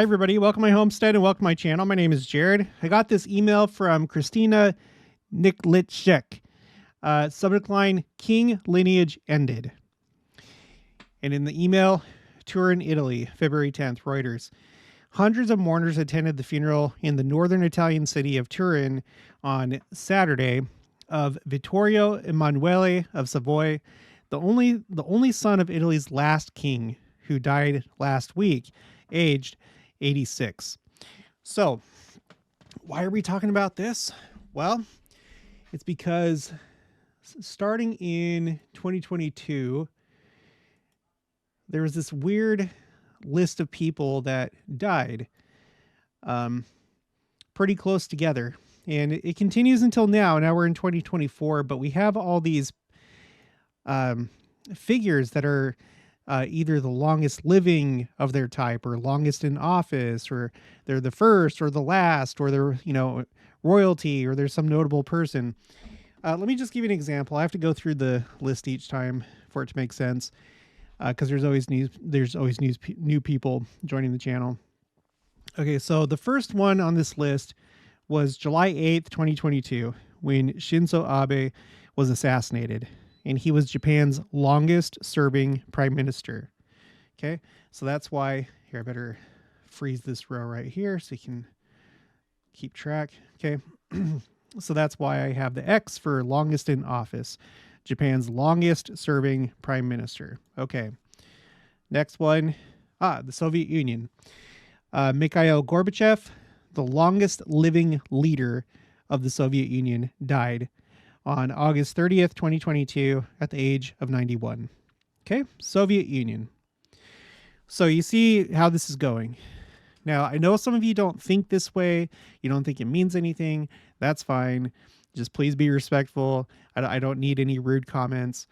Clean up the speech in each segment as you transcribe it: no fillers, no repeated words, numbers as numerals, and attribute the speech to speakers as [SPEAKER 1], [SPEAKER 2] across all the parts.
[SPEAKER 1] Hi, everybody. Welcome to my homestead and welcome to my channel. My name is Jared. I got this email from Christina Niklichek. Subject line, King lineage ended. And in the email, Turin, Italy, February 10th, Reuters. Hundreds of mourners attended the funeral in the northern Italian city of Turin on Saturday of Vittorio Emanuele of Savoy, the only son of Italy's last king, who died last week, aged 86. So, why are we talking about this? Well, it's because starting in 2022, there was this weird list of people that died pretty close together. And it continues until now. Now we're in 2024, but we have all these figures that are either the longest living of their type or longest in office, or they're the first or the last, or they're, royalty, or there's some notable person. Let me just give you an example. I have to go through the list each time for it to make sense, because there's always new people joining the channel. Okay, so the first one on this list was July 8th, 2022, when Shinzo Abe was assassinated. And he was Japan's longest serving prime minister. Okay, so that's why, here, I better freeze this row right here so you can keep track. Okay, so that's why I have the X for longest in office. Japan's longest serving prime minister. Okay, next one, the Soviet Union. Mikhail Gorbachev, the longest living leader of the Soviet Union, died on August 30th, 2022, at the age of 91. Okay, Soviet Union. So you see how this is going. Now, I know some of you don't think this way. You don't think it means anything. That's fine. Just please be respectful. I don't need any rude comments.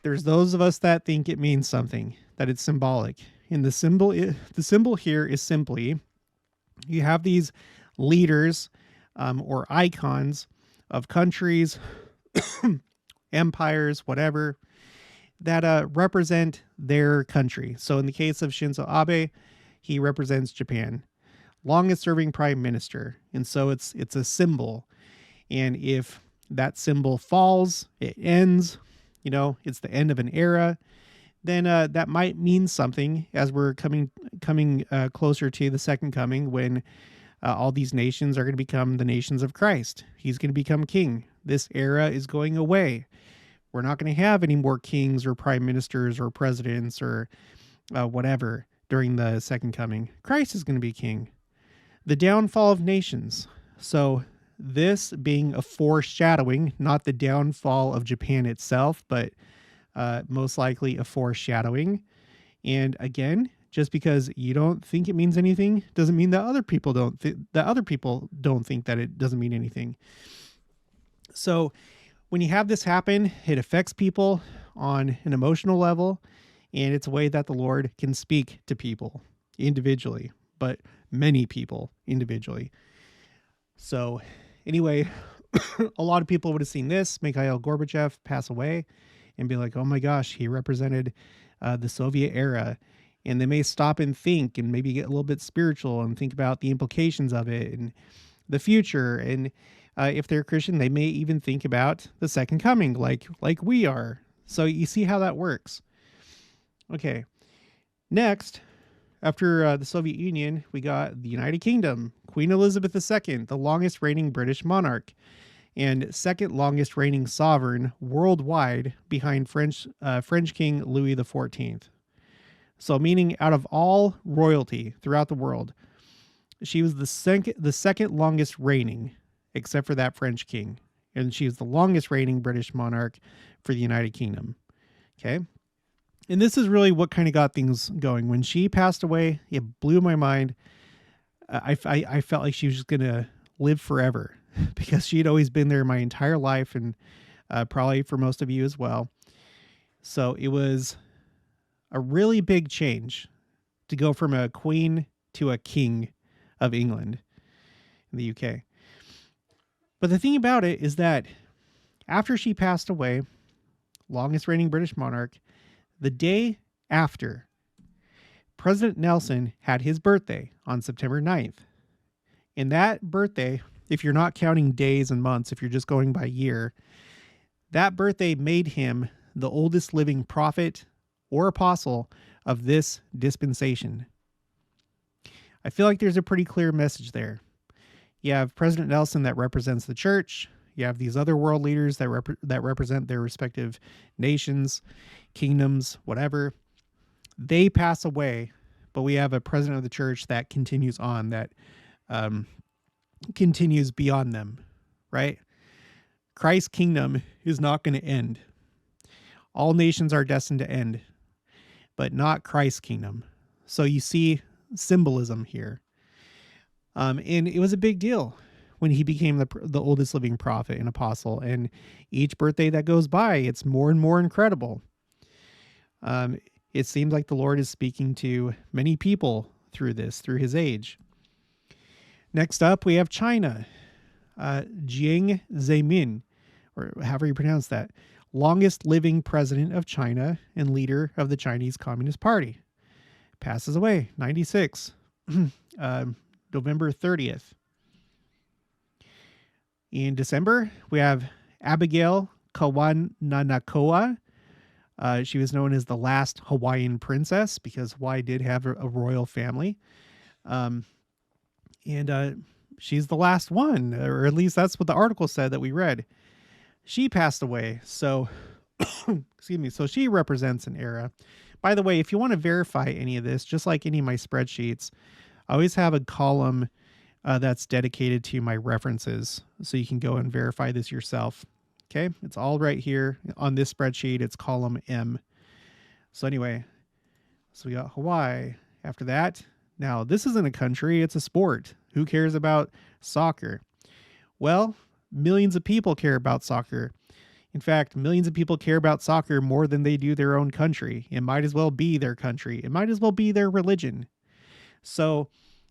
[SPEAKER 1] There's those of us that think it means something, that it's symbolic. And the symbol here is simply, you have these leaders or icons of countries, empires, whatever, that represent their country. So in the case of Shinzo Abe, he represents Japan, longest serving prime minister. And so it's a symbol. And if that symbol falls, it ends, it's the end of an era, then that might mean something as we're coming closer to the second coming, when all these nations are going to become the nations of Christ. He's going to become king. This era is going away. We're not going to have any more kings or prime ministers or presidents or whatever during the second coming. Christ is going to be king. The downfall of nations. So this being a foreshadowing, not the downfall of Japan itself, but most likely a foreshadowing. And again, just because you don't think it means anything doesn't mean that other people don't think that it doesn't mean anything. So when you have this happen, it affects people on an emotional level, and it's a way that the Lord can speak to people individually, but many people individually. So anyway, a lot of people would have seen this, Mikhail Gorbachev, pass away and be like, oh my gosh, he represented the Soviet era. And they may stop and think and maybe get a little bit spiritual and think about the implications of it and the future. And if they're Christian, they may even think about the second coming, like we are. So you see how that works. Okay. Next, after the Soviet Union, we got the United Kingdom. Queen Elizabeth II, the longest reigning British monarch and second longest reigning sovereign worldwide, behind French King Louis XIV. So meaning out of all royalty throughout the world, she was the second longest reigning, except for that French king. And she was the longest reigning British monarch for the United Kingdom. Okay. And this is really what kind of got things going. When she passed away, it blew my mind. I felt like she was just going to live forever because she'd always been there my entire life, and probably for most of you as well. So it was a really big change to go from a queen to a king of England in the UK. But the thing about it is that after she passed away, longest reigning British monarch, the day after, President Nelson had his birthday on September 9th. And that birthday, if you're not counting days and months, if you're just going by year, that birthday made him the oldest living prophet or apostle of this dispensation. I feel like there's a pretty clear message there. You have President Nelson that represents the church. You have these other world leaders that represent their respective nations, kingdoms, whatever. They pass away, but we have a president of the church that continues on, that continues beyond them, right? Christ's kingdom is not going to end. All nations are destined to end, but not Christ's kingdom. So you see symbolism here. And it was a big deal when he became the oldest living prophet and apostle. And each birthday that goes by, it's more and more incredible. It seems like the Lord is speaking to many people through his age. Next up, we have China. Jiang Zemin, or however you pronounce that, longest living president of China and leader of the Chinese Communist Party. Passes away, 96, November 30th. In December, we have Abigail Kawananakoa. She was known as the last Hawaiian princess because Hawaii did have a royal family. And she's the last one, or at least that's what the article said that we read. She passed away. So, excuse me. So she represents an era. By the way, if you want to verify any of this, just like any of my spreadsheets, I always have a column that's dedicated to my references. So you can go and verify this yourself. Okay. It's all right here on this spreadsheet. It's column M. So anyway, so we got Hawaii after that. Now, this isn't a country. It's a sport. Who cares about soccer? Well, millions of people care about soccer. In fact, millions of people care about soccer more than they do their own country. It might as well be their country. It might as well be their religion. So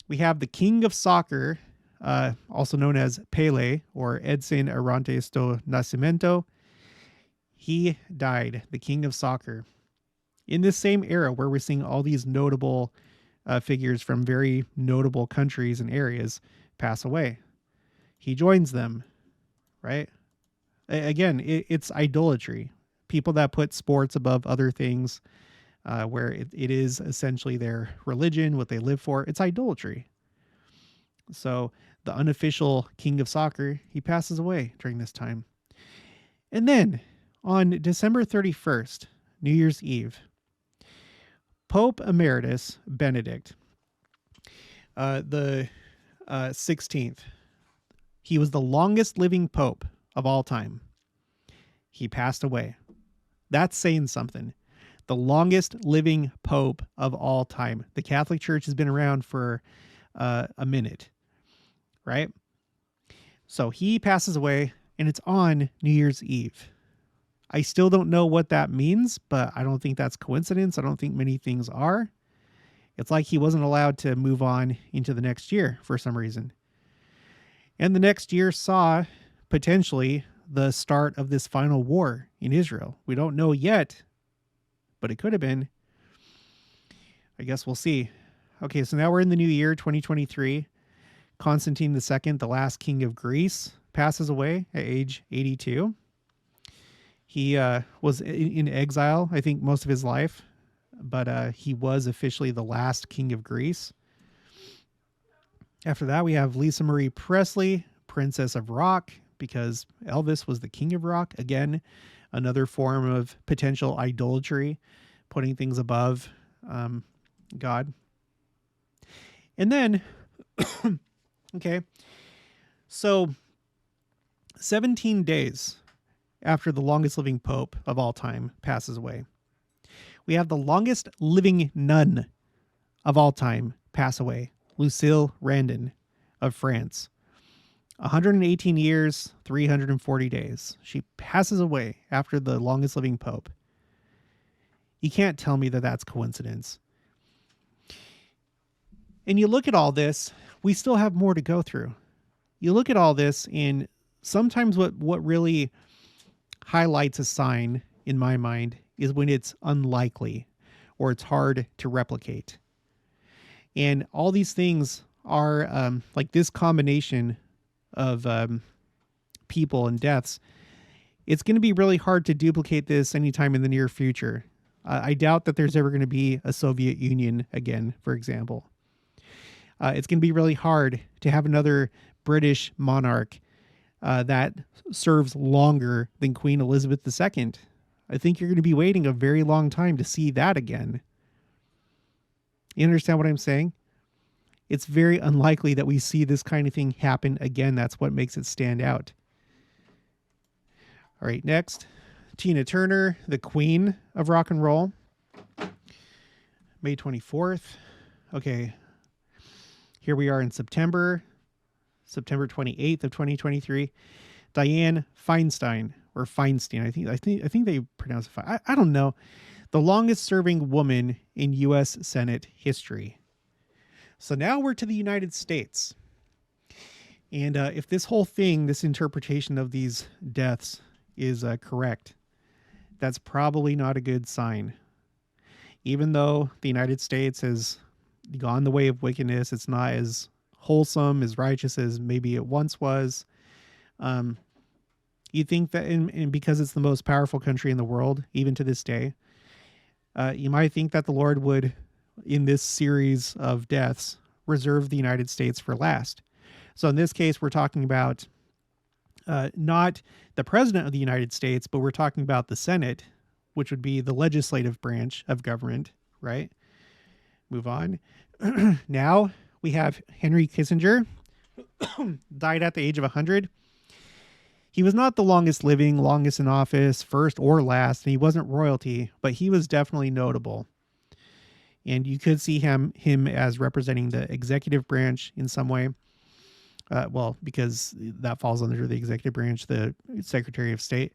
[SPEAKER 1] we have the king of soccer, also known as Pele, or Edson Arantes do Nascimento. He died, the king of soccer. In this same era where we're seeing all these notable figures from very notable countries and areas pass away, he joins them, right? Again, it's idolatry. People that put sports above other things, where it is essentially their religion, what they live for, it's idolatry. So the unofficial king of soccer, he passes away during this time. And then on December 31st, New Year's Eve, Pope Emeritus Benedict, the 16th, he was the longest living pope of all time. He passed away. That's saying something. The longest living pope of all time. The Catholic Church has been around for a minute, right? So he passes away, and it's on New Year's Eve. I still don't know what that means, but I don't think that's coincidence. I don't think many things are. It's like he wasn't allowed to move on into the next year for some reason. And the next year saw potentially the start of this final war in Israel. We don't know yet, but it could have been. I guess we'll see. Okay, so now we're in the new year, 2023. Constantine II, the last king of Greece, passes away at age 82. He was in exile, I think, most of his life, but he was officially the last king of Greece. After that, we have Lisa Marie Presley, Princess of Rock, because Elvis was the king of rock. Again, another form of potential idolatry, putting things above God. And then, okay, so 17 days after the longest living pope of all time passes away, we have the longest living nun of all time pass away, Lucille Randon of France. 118 years, 340 days. She passes away after the longest living pope. You can't tell me that that's coincidence. And you look at all this, we still have more to go through. You look at all this, and sometimes what really highlights a sign in my mind is when it's unlikely or it's hard to replicate. And all these things are like this combination of people and deaths. It's going to be really hard to duplicate this anytime in the near future. I doubt that there's ever going to be a Soviet Union again, for example. It's going to be really hard to have another British monarch that serves longer than Queen Elizabeth II. I think you're going to be waiting a very long time to see that again. You understand what I'm saying? It's very unlikely that we see this kind of thing happen again. That's what makes it stand out. All right, next, Tina Turner, the queen of rock and roll. May 24th. Okay, here we are in September 28th of 2023. Dianne Feinstein, or Feinstein, I think they pronounce it. I don't know. The longest serving woman in U.S. Senate history. So now we're to the United States. And if this whole thing, this interpretation of these deaths is correct, that's probably not a good sign. Even though the United States has gone the way of wickedness, it's not as wholesome, as righteous as maybe it once was. You think that, and because it's the most powerful country in the world, even to this day, you might think that the Lord would, in this series of deaths, reserve the United States for last. So in this case, we're talking about not the President of the United States, but we're talking about the Senate, which would be the legislative branch of government, right? Move on. Now we have Henry Kissinger, died at the age of 100. He was not the longest living, longest in office, first or last, and he wasn't royalty, but he was definitely notable. And you could see him as representing the executive branch in some way. Well, because that falls under the executive branch, the Secretary of State.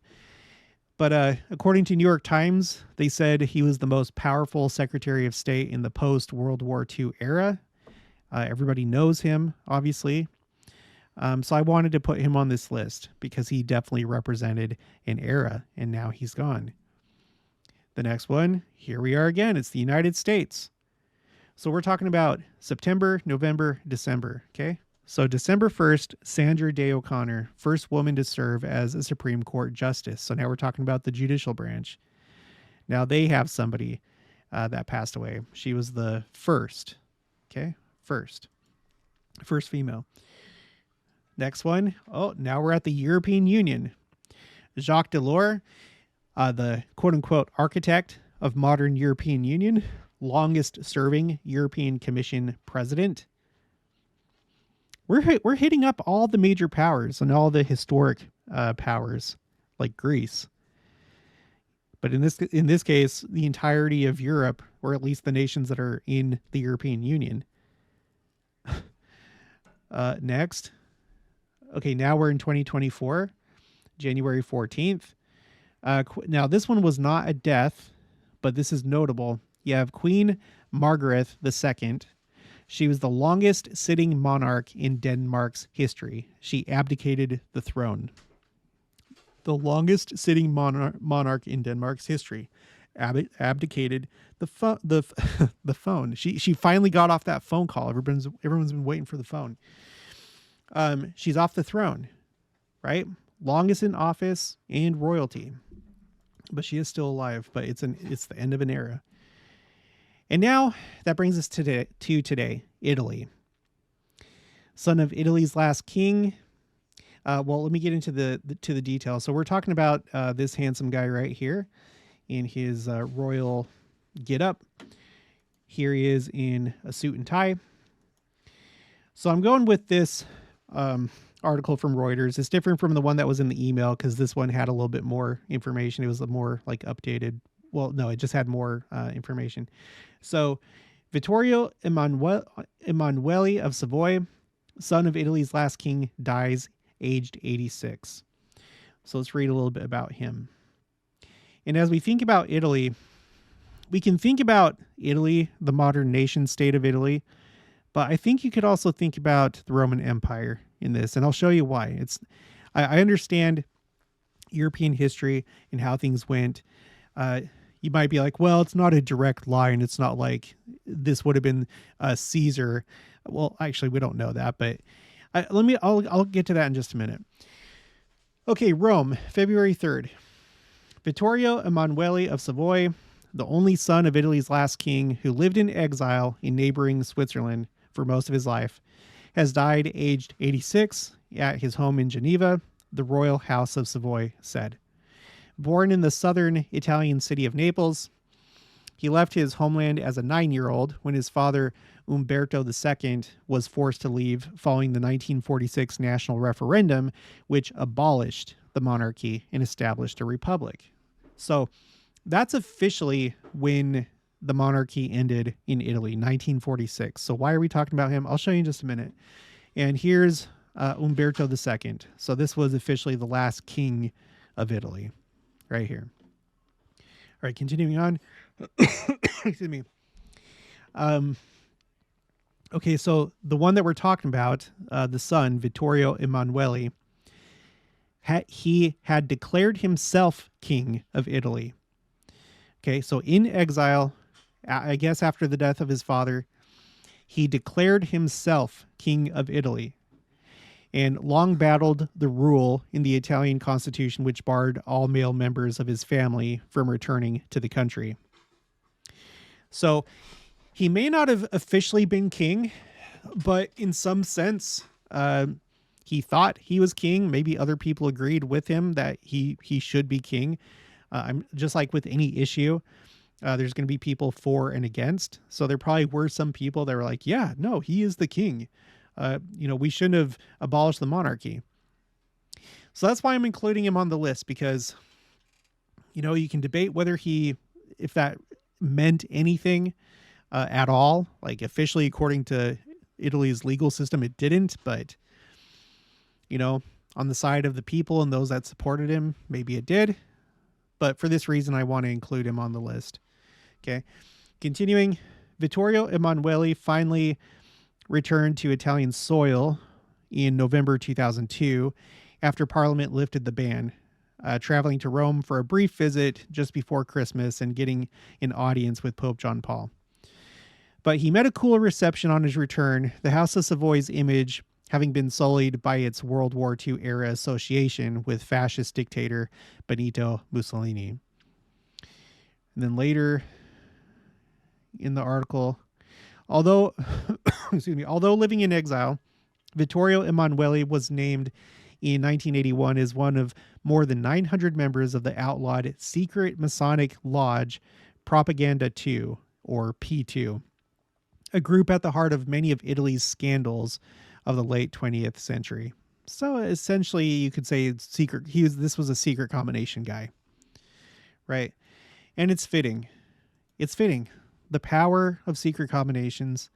[SPEAKER 1] But according to New York Times, they said he was the most powerful Secretary of State in the post-World War II era. Everybody knows him, obviously. So I wanted to put him on this list because he definitely represented an era, and now he's gone. The next one, here we are again. It's the United States. So we're talking about September, November, December, okay? So December 1st, Sandra Day O'Connor, first woman to serve as a Supreme Court justice. So now we're talking about the judicial branch. Now they have somebody that passed away. She was the first, okay? First female. Next one. Oh, now we're at the European Union. Jacques Delors, the quote-unquote architect of modern European Union, longest-serving European Commission president. We're hitting up all the major powers and all the historic powers, like Greece. But in this case, the entirety of Europe, or at least the nations that are in the European Union. Next. Okay, now we're in 2024, January 14th. Now, this one was not a death, but this is notable. You have Queen Margaret II. She was the longest sitting monarch in Denmark's history. She abdicated the throne. The longest sitting monarch in Denmark's history abdicated the phone. She finally got off that phone call. Everyone's been waiting for the phone. She's off the throne, right? Longest in office and royalty, but she is still alive. But it's the end of an era. And now that brings us to today, Italy. Son of Italy's last king. Well, let me get into the details. So we're talking about this handsome guy right here in his royal getup. Here he is in a suit and tie. So I'm going with this article from Reuters. It's different from the one that was in the email because this one had a little bit more information. It was a more like updated. Well, no, it just had more information. So Vittorio Emanuele of Savoy, son of Italy's last king, dies aged 86. So let's read a little bit about him. And as we think about Italy, we can think about Italy, the modern nation state of Italy, but I think you could also think about the Roman Empire in this, and I'll show you why. I understand European history and how things went. you might be like, well, it's not a direct line. It's not like this would have been Caesar. Well, actually, we don't know that, but I'll get to that in just a minute. Okay, Rome, February 3rd. Vittorio Emanuele of Savoy, the only son of Italy's last king who lived in exile in neighboring Switzerland for most of his life, has died aged 86 at his home in Geneva, the royal house of Savoy said. Born in the southern Italian city of Naples, he left his homeland as a 9-year-old when his father, Umberto II, was forced to leave following the 1946 national referendum, which abolished the monarchy and established a republic. So that's officially when the monarchy ended in Italy, 1946. So why are we talking about him? I'll show you in just a minute. And here's Umberto II. So this was officially the last king of Italy, right here. All right, continuing on. Excuse me. Okay, so the one that we're talking about, the son, Vittorio Emanuele, he had declared himself king of Italy. Okay, so in exile, I guess after the death of his father, he declared himself king of Italy and long battled the rule in the Italian constitution which barred all male members of his family from returning to the country. So he may not have officially been king, but in some sense, he thought he was king. Maybe other people agreed with him that he should be king. I'm just like with any issue, there's going to be people for and against. So there probably were some people that were like, yeah, no, he is the king. We shouldn't have abolished the monarchy. So that's why I'm including him on the list, because, you can debate if that meant anything at all. Like officially, according to Italy's legal system, it didn't. But, on the side of the people and those that supported him, maybe it did. But for this reason, I want to include him on the list. Okay. Continuing, Vittorio Emanuele finally returned to Italian soil in November 2002 after Parliament lifted the ban, traveling to Rome for a brief visit just before Christmas and getting an audience with Pope John Paul. But he met a cooler reception on his return, the House of Savoy's image having been sullied by its World War II era association with fascist dictator Benito Mussolini. And then later in the article, although living in exile, Vittorio Emanuele was named in 1981 as one of more than 900 members of the outlawed secret Masonic lodge Propaganda 2, or P2, a group at the heart of many of Italy's scandals of the late 20th century. So essentially, you could say secret. This was a secret combination guy, right? And it's fitting. It's fitting. The power of secret combinations.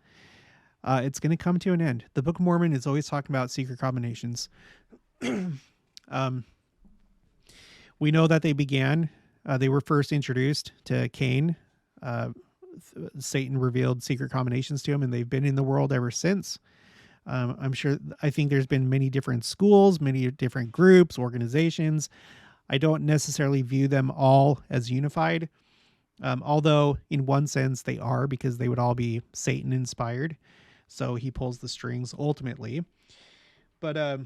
[SPEAKER 1] It's going to come to an end. The Book of Mormon is always talking about secret combinations. We know that they began. They were first introduced to Cain. Satan revealed secret combinations to him, and they've been in the world ever since. I think there's been many different schools, many different groups, organizations. I don't necessarily view them all as unified, although in one sense they are, because they would all be Satan inspired. So he pulls the strings ultimately. But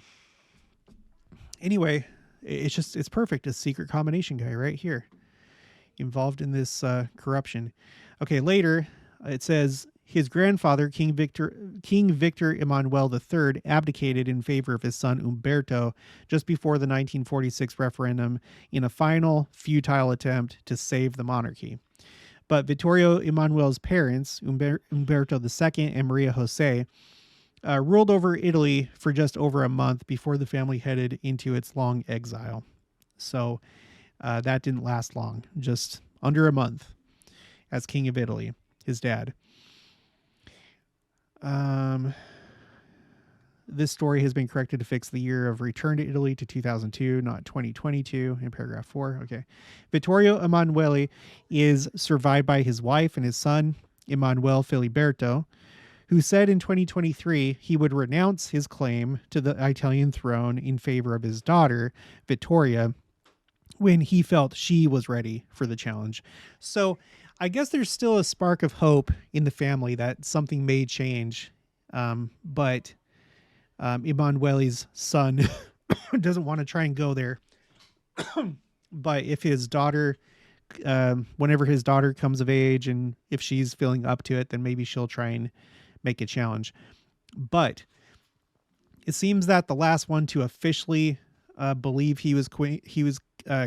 [SPEAKER 1] anyway, it's perfect. A secret combination guy right here involved in this corruption. Okay, later it says his grandfather, King Victor Emmanuel III, abdicated in favor of his son Umberto just before the 1946 referendum in a final futile attempt to save the monarchy. But Vittorio Emanuel's parents, Umberto II and Maria Jose, ruled over Italy for just over a month before the family headed into its long exile. So that didn't last long, just under a month as King of Italy, his dad. This story has been corrected to fix the year of return to Italy to 2002, not 2022 in paragraph 4. Okay. Vittorio Emanuele is survived by his wife and his son, Emanuele Filiberto, who said in 2023 he would renounce his claim to the Italian throne in favor of his daughter, Vittoria, when he felt she was ready for the challenge. So I guess there's still a spark of hope in the family that something may change. But Emanuele's son doesn't want to try and go there. But if his daughter, whenever his daughter comes of age and if she's feeling up to it, then maybe she'll try and make a challenge. But it seems that the last one to officially believe he was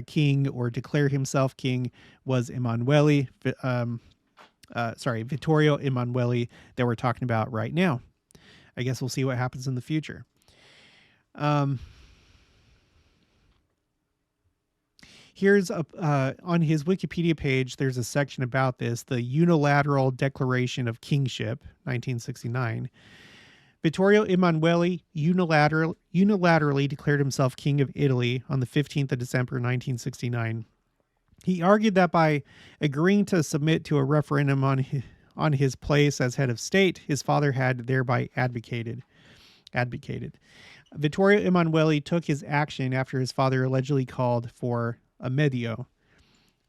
[SPEAKER 1] king or declare himself king was Vittorio Emanuele that we're talking about right now. I guess we'll see what happens in the future. Here's on his Wikipedia page, there's a section about this, the Unilateral Declaration of Kingship, 1969. Vittorio Emanuele unilaterally declared himself King of Italy on the 15th of December, 1969. He argued that by agreeing to submit to a referendum on his place as head of state, his father had thereby advocated. Vittorio Emanuele took his action after his father allegedly called for Amedio,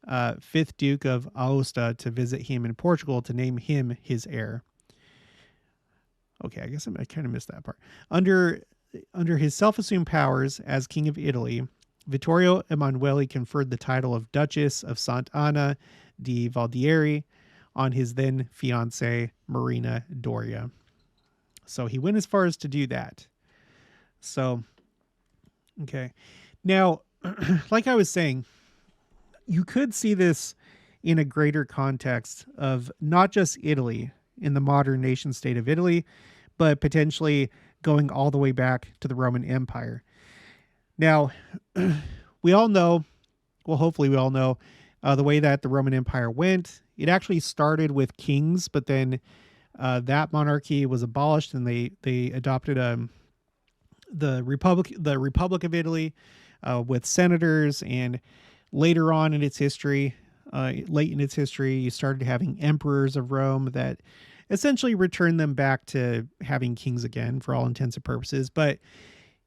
[SPEAKER 1] 5th Duke of Aosta, to visit him in Portugal to name him his heir. Okay, I guess I kind of missed that part. Under his self-assumed powers as King of Italy, Vittorio Emanuele conferred the title of Duchess of Sant'Anna di Valdieri on his then fiancée, Marina Doria. So he went as far as to do that. So, okay. Now, like I was saying, you could see this in a greater context of not just Italy in the modern nation state of Italy, but potentially going all the way back to the Roman Empire. Now, we all know, well, hopefully we all know, the way that the Roman Empire went. It actually started with kings, but then that monarchy was abolished and they adopted the Republic of Italy with senators, and later on in its history, you started having emperors of Rome that essentially returned them back to having kings again for all intents and purposes. But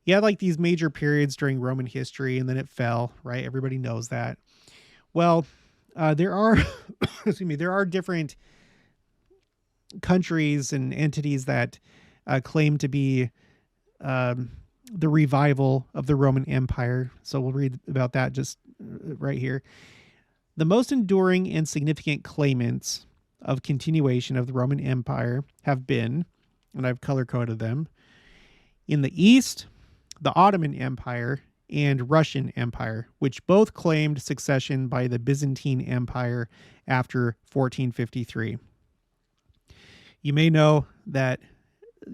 [SPEAKER 1] you had like these major periods during Roman history, and then it fell, right? Everybody knows that. Well, there are, there are different countries and entities that claim to be the revival of the Roman Empire. So we'll read about that just right here. The most enduring and significant claimants of continuation of the Roman Empire have been, and I've color-coded them, in the East, the Ottoman Empire and Russian Empire, which both claimed succession by the Byzantine Empire after 1453. You may know that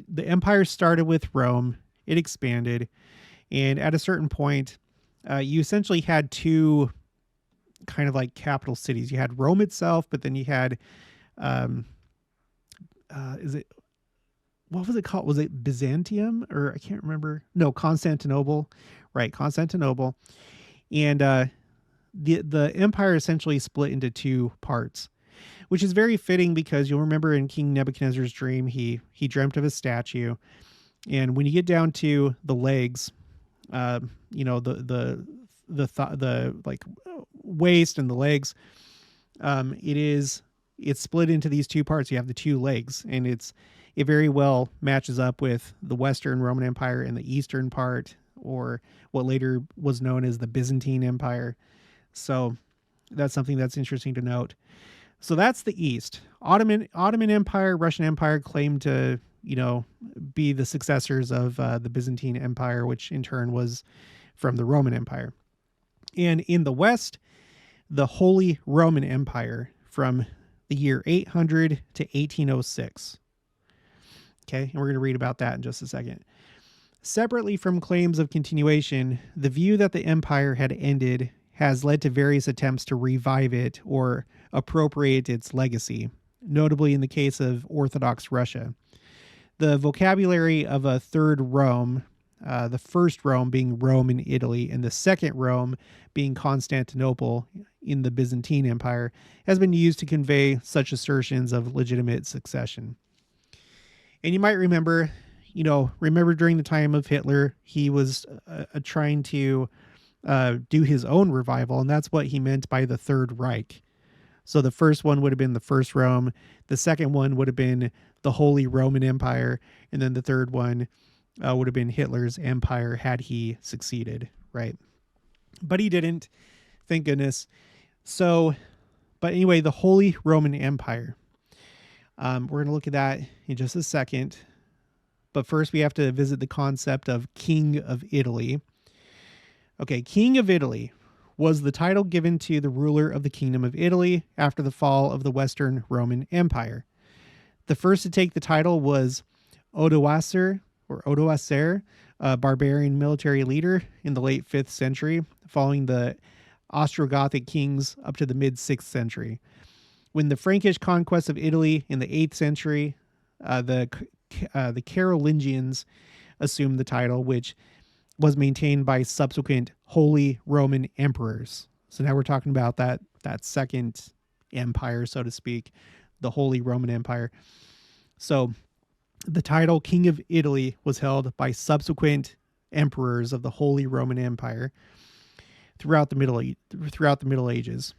[SPEAKER 1] the empire started with Rome, it expanded, and at a certain point, you essentially had two kind of like capital cities. You had Rome itself, but then you had, what was it called? Was it Byzantium, or I can't remember. No, Constantinople, right? Constantinople. And the empire essentially split into two parts, which is very fitting because you'll remember in King Nebuchadnezzar's dream, he dreamt of a statue. And when you get down to the legs, the like waist and the legs, it's split into these two parts. You have the two legs, and it very well matches up with the Western Roman Empire and the Eastern part, or what later was known as the Byzantine Empire. So that's something that's interesting to note. So that's the East. Ottoman Empire, Russian Empire claimed to, be the successors of the Byzantine Empire, which in turn was from the Roman Empire. And in the West, the Holy Roman Empire from the year 800 to 1806. Okay, and we're going to read about that in just a second. Separately from claims of continuation, the view that the empire had ended has led to various attempts to revive it or appropriate its legacy, notably in the case of Orthodox Russia. The vocabulary of a third Rome, the first Rome being Rome in Italy, and the second Rome being Constantinople in the Byzantine Empire, has been used to convey such assertions of legitimate succession. And you might remember during the time of Hitler, he was trying to do his own revival, and that's what he meant by the Third Reich. So the first one would have been the First Rome, the second one would have been the Holy Roman Empire, and then the third one would have been Hitler's empire had he succeeded, right? But he didn't, thank goodness. So, but anyway, the Holy Roman Empire. We're going to look at that in just a second. But first, we have to visit the concept of King of Italy. Okay, King of Italy was the title given to the ruler of the Kingdom of Italy after the fall of the Western Roman Empire. The first to take the title was Odoacer, a barbarian military leader in the late 5th century, following the Ostrogothic kings up to the mid-6th century. When the Frankish conquest of Italy in the 8th century, the Carolingians assumed the title, which was maintained by subsequent Holy Roman emperors. So now we're talking about that second empire, so to speak, the Holy Roman Empire. So the title King of Italy was held by subsequent emperors of the Holy Roman Empire throughout the Middle Ages.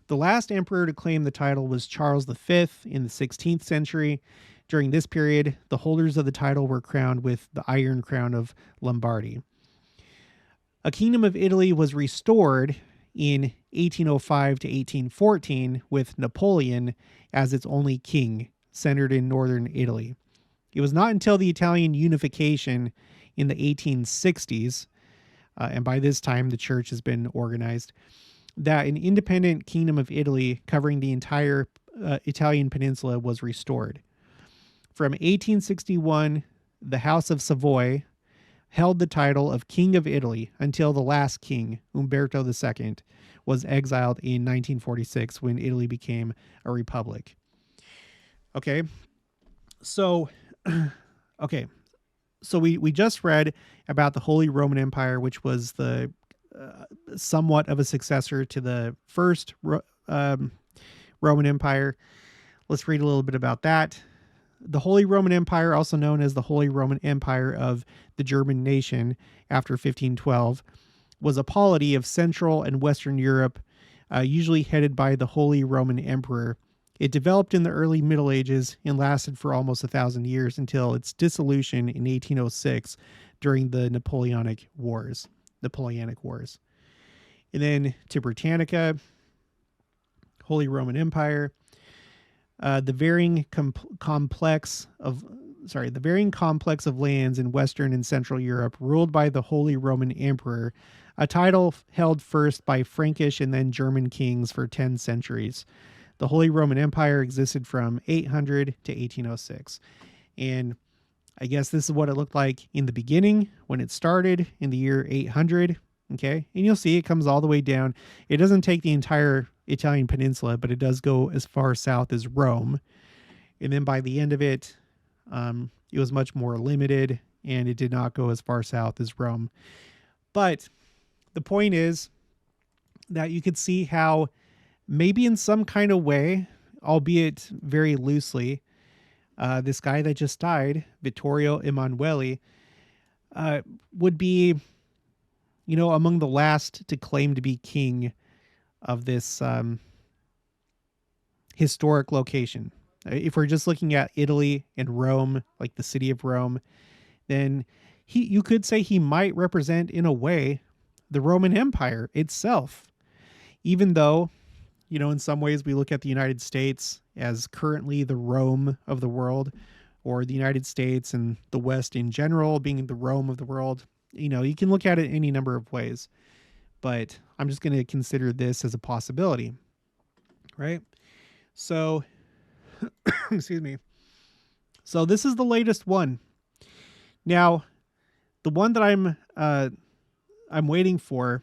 [SPEAKER 1] The last emperor to claim the title was Charles V in the 16th century. During this period, the holders of the title were crowned with the Iron Crown of Lombardy. A Kingdom of Italy was restored in 1805 to 1814 with Napoleon as its only king, centered in northern Italy. It was not until the Italian unification in the 1860s, and by this time the church has been organized, that an independent Kingdom of Italy covering the entire Italian peninsula was restored. From 1861, the House of Savoy held the title of King of Italy until the last king, Umberto II, was exiled in 1946 when Italy became a republic. Okay, so we just read about the Holy Roman Empire, which was the somewhat of a successor to the first Roman Empire. Let's read a little bit about that. The Holy Roman Empire, also known as the Holy Roman Empire of the German nation after 1512, was a polity of Central and Western Europe, usually headed by the Holy Roman Emperor. It developed in the early Middle Ages and lasted for almost 1,000 years until its dissolution in 1806 during the Napoleonic Wars. And then to Britannica, Holy Roman Empire. The varying complex of lands in Western and Central Europe ruled by the Holy Roman Emperor, a title held first by Frankish and then German kings for 10 centuries. The Holy Roman Empire existed from 800 to 1806. And I guess this is what it looked like in the beginning when it started in the year 800. Okay. And you'll see it comes all the way down. It doesn't take the entire Italian peninsula, but it does go as far south as Rome. And then by the end of it, it was much more limited and it did not go as far south as Rome. But the point is that you could see how maybe in some kind of way, albeit very loosely, this guy that just died, Vittorio Emanuele, would be, among the last to claim to be king of this historic location. If we're just looking at Italy and Rome, like the city of Rome, then you could say he might represent, in a way, the Roman Empire itself. Even though, in some ways we look at the United States as currently the Rome of the world, or the United States and the West in general being the Rome of the world. You can look at it any number of ways, but I'm just going to consider this as a possibility, right? So, excuse me. So this is the latest one. Now, the one that I'm waiting for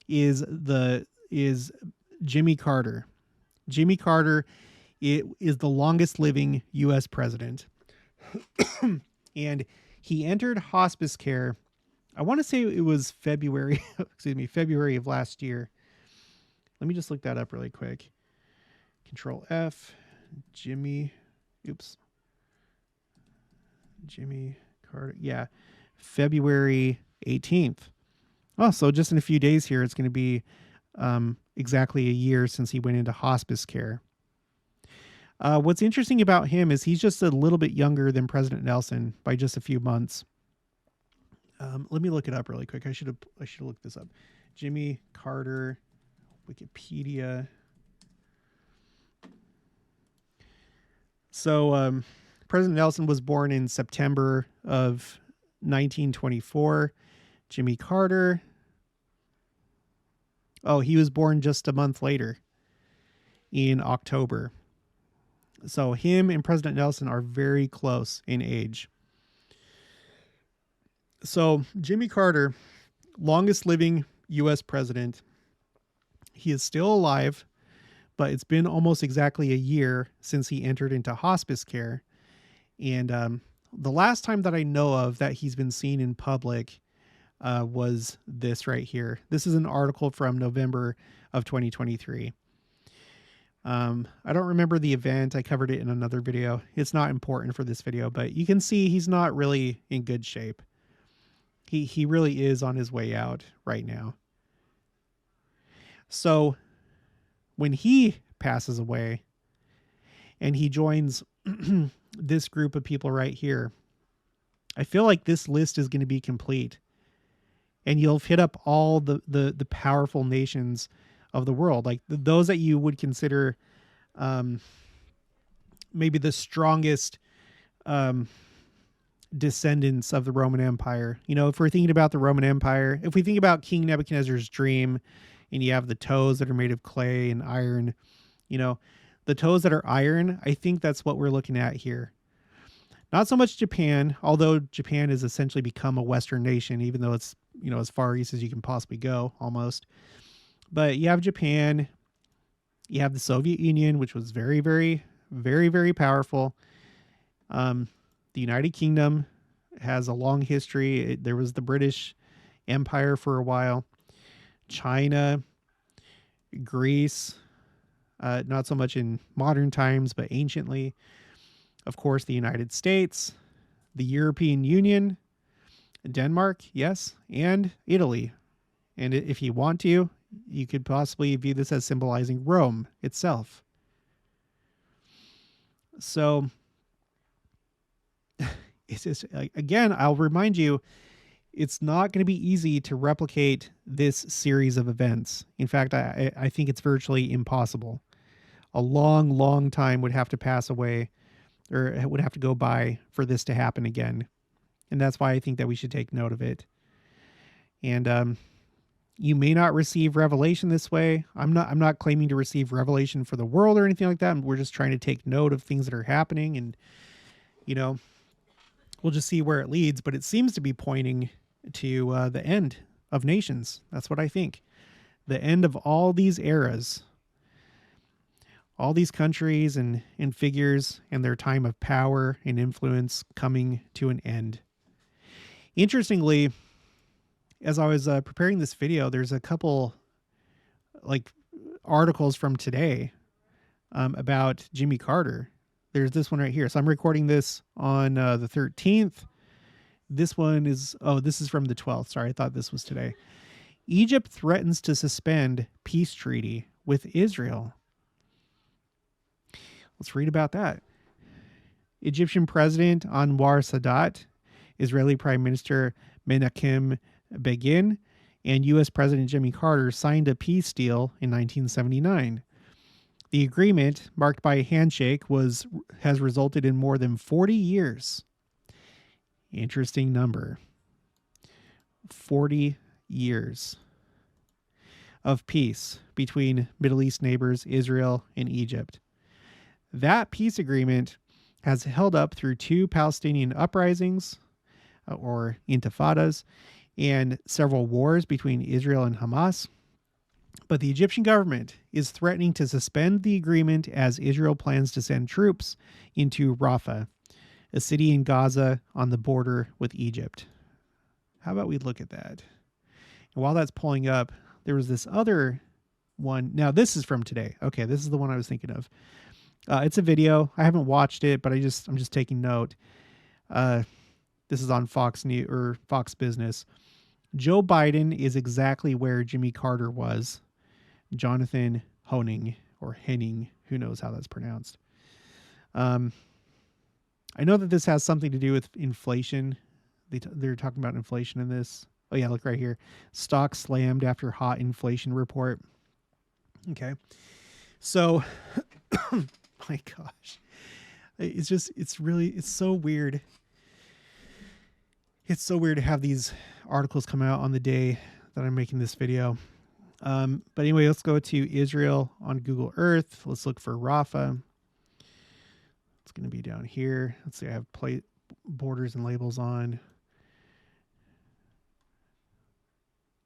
[SPEAKER 1] is Jimmy Carter. Jimmy Carter is the longest living U.S. president. And he entered hospice care, I want to say it was February of last year. Let me just look that up really quick. Control F, Jimmy Carter. Yeah, February 18th. Oh, so just in a few days here, it's going to be exactly a year since he went into hospice care. What's interesting about him is he's just a little bit younger than President Nelson by just a few months. Let me look it up really quick. I should have looked this up. Jimmy Carter, Wikipedia. So President Nelson was born in September of 1924. Jimmy Carter. Oh, he was born just a month later in October. So him and President Nelson are very close in age. So Jimmy Carter, longest living U.S. president. He is still alive, but it's been almost exactly a year since he entered into hospice care. And the last time that I know of that he's been seen in public was this right here. This is an article from November of 2023. I don't remember the event. I covered it in another video. It's not important for this video, but you can see he's not really in good shape. He really is on his way out right now. So when he passes away and he joins this group of people right here, I feel like this list is going to be complete. And you'll hit up all the powerful nations of the world, like those that you would consider maybe the strongest descendants of the Roman Empire. You know, if we're thinking about the Roman Empire, if we think about King Nebuchadnezzar's dream, and you have the toes that are made of clay and iron, you know, the toes that are iron, I think that's what we're looking at here. Not so much Japan, although Japan has essentially become a Western nation, even though it's, you know, as far east as you can possibly go almost. But you have Japan, you have the Soviet Union, which was very, very, very, very powerful. The United Kingdom has a long history. There was the British Empire for a while. China, Greece, not so much in modern times, but anciently. Of course, the United States, the European Union, Denmark, yes, and Italy. And if you want to, you could possibly view this as symbolizing Rome itself. So, it's just, again, I'll remind you, it's not going to be easy to replicate this series of events. In fact, I think it's virtually impossible. A long, long time would have to pass away, or it would have to go by for this to happen again. And that's why I think that we should take note of it. And you may not receive revelation this way. I'm not claiming to receive revelation for the world or anything like that. We're just trying to take note of things that are happening, and, you know, we'll just see where it leads. But it seems to be pointing to the end of nations. That's what I think. The end of all these eras, all these countries and figures and their time of power and influence coming to an end. Interestingly, as I was preparing this video, there's a couple like articles from today about Jimmy Carter. There's this one right here. So I'm recording this on the 13th. This one is, this is from the 12th. Sorry, I thought this was today. Egypt threatens to suspend peace treaty with Israel. Let's read about that. Egyptian President Anwar Sadat, Israeli Prime Minister Menachem Begin, and U.S. President Jimmy Carter signed a peace deal in 1979. The agreement, marked by a handshake, has resulted in more than 40 years. Interesting number. 40 years of peace between Middle East neighbors Israel and Egypt. That peace agreement has held up through 2 Palestinian uprisings, or intifadas, and several wars between Israel and Hamas. But the Egyptian government is threatening to suspend the agreement as Israel plans to send troops into Rafah, a city in Gaza on the border with Egypt. How about we look at that? And while that's pulling up, there was this other one. Now, this is from today. Okay, this is the one I was thinking of. It's a video. I haven't watched it, but I'm just taking note. This is on Fox News or Fox Business. Joe Biden is exactly where Jimmy Carter was. Jonathan Hoenig, or Henning, who knows how that's pronounced. I know that this has something to do with inflation. They're talking about inflation in this. Oh yeah, look right here. Stock slammed after hot inflation report. Okay. So, my gosh. It's so weird. It's so weird to have these articles come out on the day that I'm making this video. But anyway, let's go to Israel on Google Earth. Let's look for Rafah. It's going to be down here. Let's see, I have plate borders and labels on.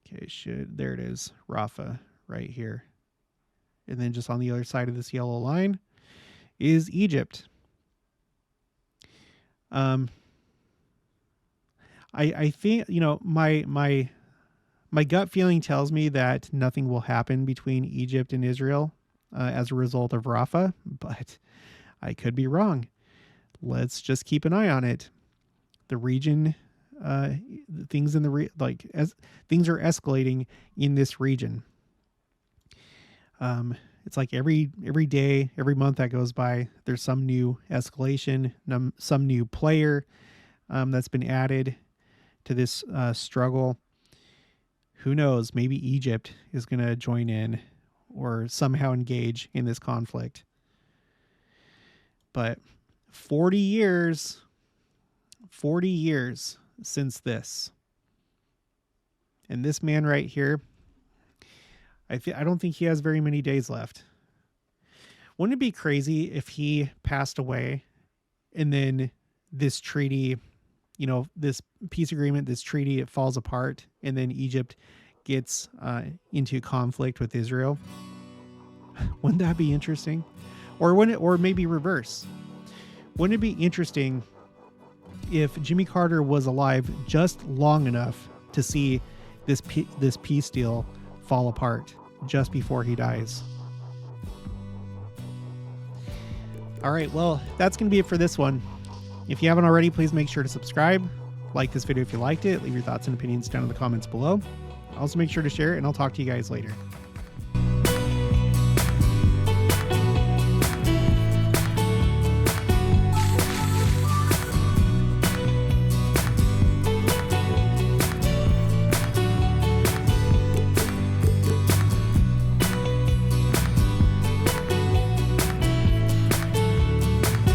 [SPEAKER 1] Okay, there it is, Rafah, right here. And then just on the other side of this yellow line is Egypt. I think, my gut feeling tells me that nothing will happen between Egypt and Israel as a result of Rafah, but I could be wrong. Let's just keep an eye on it. The region, things as things are escalating in this region. It's like every day, every month that goes by, there's some new escalation, some new player that's been added to this struggle. Who knows? Maybe Egypt is going to join in or somehow engage in this conflict. But 40 years since this. And this man right here, I don't think he has very many days left. Wouldn't it be crazy if he passed away and then this treaty, this peace agreement, this treaty, it falls apart and then Egypt gets into conflict with Israel? Wouldn't that be interesting? Or maybe reverse. Wouldn't it be interesting if Jimmy Carter was alive just long enough to see this peace deal fall apart just before he dies? All right, well, that's going to be it for this one. If you haven't already, please make sure to subscribe, like this video if you liked it, leave your thoughts and opinions down in the comments below. Also make sure to share it, and I'll talk to you guys later.